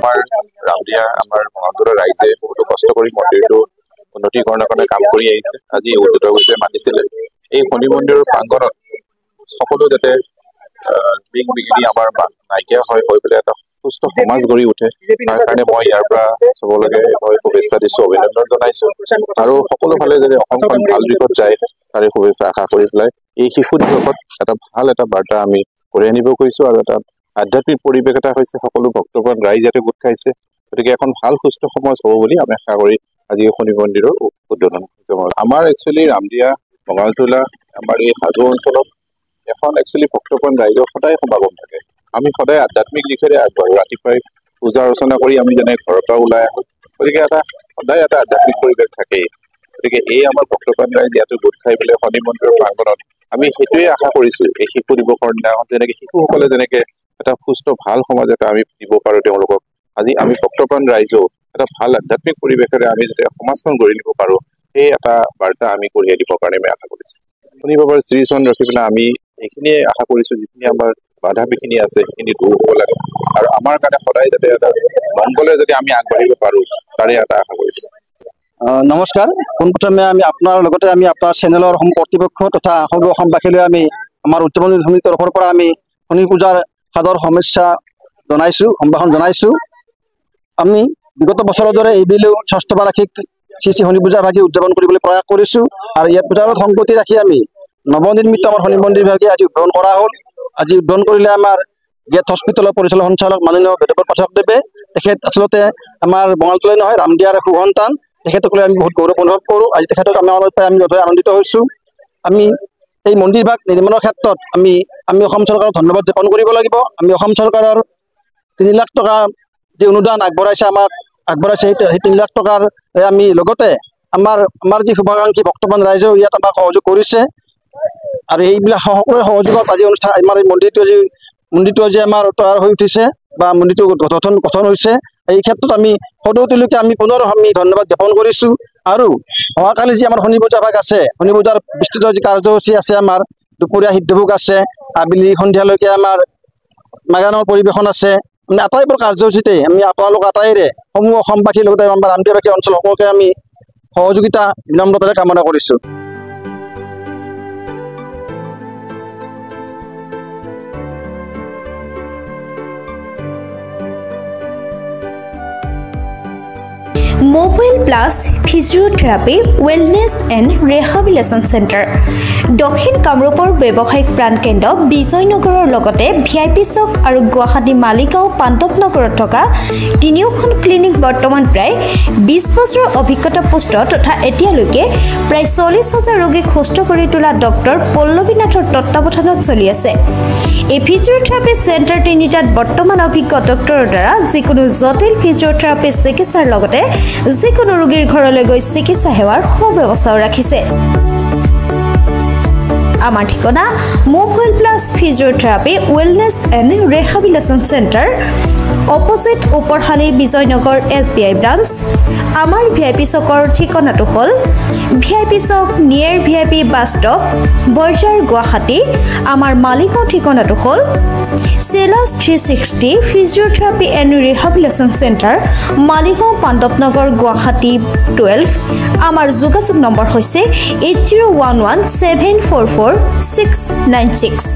আমাৰ ৰামদিয়া আমাৰ মহানগৰৰ ৰাইজে বহুতো কষ্ট কৰি মন্দিৰটো উন্নতিকৰণৰ কাৰণে কাম কৰি আহিছে। আজি উদ্যোগ হৈছে মাতিছিলে এই শনি মন্দিৰৰ প্ৰাংগণত সকলো যাতে বিঘিনি আমাৰ নাইকিয়া হৈ পেলাই এটা সুস্থ সমাজ গঢ়ি উঠে তাৰ কাৰণে মই ইয়াৰ পৰা চবলৈকে শুভেচ্ছা দিছো, অভিনন্দন জনাইছো আৰু সকলো ফালে যাতে অসমখন ভাল দিশত যায় তাৰে শুভেচ্ছা আশা কৰি পেলাই এই শিশু দিৱসত এটা ভাল এটা বাৰ্তা আমি কঢ়িয়াই আনিব খুজিছো আৰু এটা আধ্যাত্মিক পৰিৱেশ এটা হৈছে, সকলো ভক্তগণ ৰাইজ ইয়াতে গোট খাইছে, গতিকে এখন ভাল সুস্থ সমাজ হ'ব বুলি আমি আশা কৰি আজি শনি মন্দিৰৰ উদ্বোধন হৈছে। আমাৰ একচুৱেলি ৰামদিয়া বঙালতোলা আমাৰ এই হাজো অঞ্চলত এখন একচুৱেলি ভক্তগণ ৰাইজৰ সদায় সমাগম থাকে। আমি সদায় আধ্যাত্মিক দিশেৰে আগবাঢ়ো, ৰাতিপুৱাই পূজা অৰ্চনা কৰি আমি যেনে ঘৰৰ পৰা ওলাই আহো, গতিকে সদায় এটা আধ্যাত্মিক পৰিৱেশ থাকেই। গতিকে এই আমাৰ ভক্তগণ ৰাইজ ইয়াতে গোট খাই পেলাই শনি মন্দিৰৰ প্ৰাংগণত আমি সেইটোৱে আশা কৰিছো এই শিশু দিৱসৰ দিনাখন যেনেকে শিশুসকলে যেনেকে এটা সুস্থ ভাল সমাজ এটা আমি দিব পাৰো তেওঁলোকক, আজি আমি ভক্তগণ ৰাইজেও এটা ভাল আধ্যাত্মিক পৰিৱেশেৰে আমি যাতে সমাজখন গঢ়ি দিব পাৰো সেই এটা বাৰ্তা আমি কঢ়িয়াই দিবৰ কাৰণে আমি আশা কৰিছো। শনিবাৰৰ শ্ৰীচৰণ ৰখি পেলাই আমি এইখিনিয়ে আশা কৰিছো যিখিনি আমাৰ বাধা বিঘিনি আছে সেইখিনি দূৰ হ'ব লাগে আৰু আমাৰ কাৰণে সদায় যাতে এটা মংগলে যদি আমি আগবাঢ়িব পাৰো তাৰে এটা আশা কৰিছো। নমস্কাৰ, পোনপ্ৰথমে আমি আপোনাৰ লগতে আমি আপোনাৰ চেনেলৰ কৰ্তৃপক্ষ তথা সমগ্ৰ অসমবাসীলৈ আমি আমাৰ উদযাপন সমিতিৰ তৰফৰ পৰা আমি শনি পূজাৰ সাদৰ শুভেচ্ছা জনাইছোঁ, সম্ভাষণ জনাইছোঁ। আমি বিগত বছৰৰ দৰে এইবেলিও ষষ্ঠ বাৰ্ষিক শ্ৰী শ্ৰী শনি পূজা ভাগি উদযাপন কৰিবলৈ প্ৰয়াস কৰিছোঁ আৰু ইয়াৰ পূজাৰ সংগতি ৰাখি আমি নৱনিৰ্মিত আমাৰ শনি মন্দিৰ ভাগি আজি উদ্বোধন কৰা হ'ল। আজি উদ্বোধন কৰিলে আমাৰ গেট হস্পিটেলৰ পৰিচালক সঞ্চালক মাননীয় বেদবৰ পাঠকদেৱে। তেখেত আচলতে আমাৰ বঙালতোলাই নহয় ৰামদিয়াৰ সুসন্তান, তেখেতক লৈ আমি বহুত গৌৰৱ অনুভৱ কৰোঁ। আজি তেখেতক আমি নথৈ আনন্দিত হৈছোঁ। আমি এই মন্দিৰ ভাগ নিৰ্মাণৰ ক্ষেত্ৰত আমি অসম চৰকাৰক ধন্যবাদ জ্ঞাপন কৰিব লাগিব। আমি অসম চৰকাৰৰ 3 লাখ টকা যি অনুদান আগবঢ়াইছে সেই 3 লাখ টকাৰ আমি লগতে আমাৰ যি শুভাকাংক্ষী ভক্তগণ ৰাইজেও ইয়াত আমাক সহযোগ কৰিছে আৰু এইবিলাক সকলোৰে সহযোগত আজি অনুষ্ঠান আমাৰ এই মন্দিৰটো আজি আমাৰ তৈয়াৰ হৈ উঠিছে বা মন্দিৰটো গঠন হৈছে। এই ক্ষেত্ৰত আমি সদৌতিলৈকে আমি পুনৰ আমি ধন্যবাদ জ্ঞাপন কৰিছোঁ আৰু অহাকালি যি আমাৰ শনি পূজা ভাগ আছে, শনি পূজাৰ বিস্তৃত যি কাৰ্যসূচী আছে, আমাৰ দুপৰীয়া সিদ্ধভোগ আছে, আবেলি সন্ধিয়ালৈকে আমাৰ মাগানৰ পৰিৱেশন আছে। আমি আটাইবোৰ কাৰ্যসূচীতে আমি আপোনালোক আটাইৰে সমূহ অসমবাসীৰ লগতে আমাৰ ৰামদিয়াবাসী অঞ্চল সকলোকে আমি সহযোগিতা বিনম্ৰতাৰে কামনা কৰিছোঁ। Mobile plus physiotherapy wellness and rehabilitation centre দক্ষিণ কামৰূপৰ ব্যৱসায়িক প্ৰাণকেন্দ্ৰ বিজয়নগৰৰ লগতে VIP চক আৰু গুৱাহাটী মালিগাঁও পাণ্ডৱনগৰত থকা 3খন ক্লিনিক বৰ্তমান প্ৰায় 20 বছৰৰ অভিজ্ঞতা পুষ্ট তথা এতিয়ালৈকে প্ৰায় 40,000 ৰোগীক সুস্থ কৰি তোলা ডক্টৰ পল্লৱীনাথৰ তত্ত্বাৱধানত চলি আছে। এই ফিজিঅথেৰাপি চেণ্টাৰ 3টাত বৰ্তমান অভিজ্ঞ ডক্টৰৰ দ্বাৰা যিকোনো জটিল ফিজিঅথেৰাপি চিকিৎসাৰ লগতে যিকোনো ৰোগীৰ ঘৰলৈ গৈ চিকিৎসা সেৱাৰ সুব্যৱস্থাও ৰাখিছে। আমাৰ ঠিকনা mobile plus physiotherapy wellness and rehabilitation centre, opposite ওপৰহালি Bijoynagar SBI branch. আমাৰ VIP চকৰ ঠিকনাটো হ'ল VIP চক near VIP bus stop, Borjhar, Guwahati. আমাৰ মালিগাঁও ঠিকনাটো হ'ল চেলাছ 360 physiotherapy and rehabilitation centre, Maligaon পাণ্ডৱনগৰ, Guwahati 12। আমাৰ যোগাযোগ নম্বৰ হৈছে 8011744696।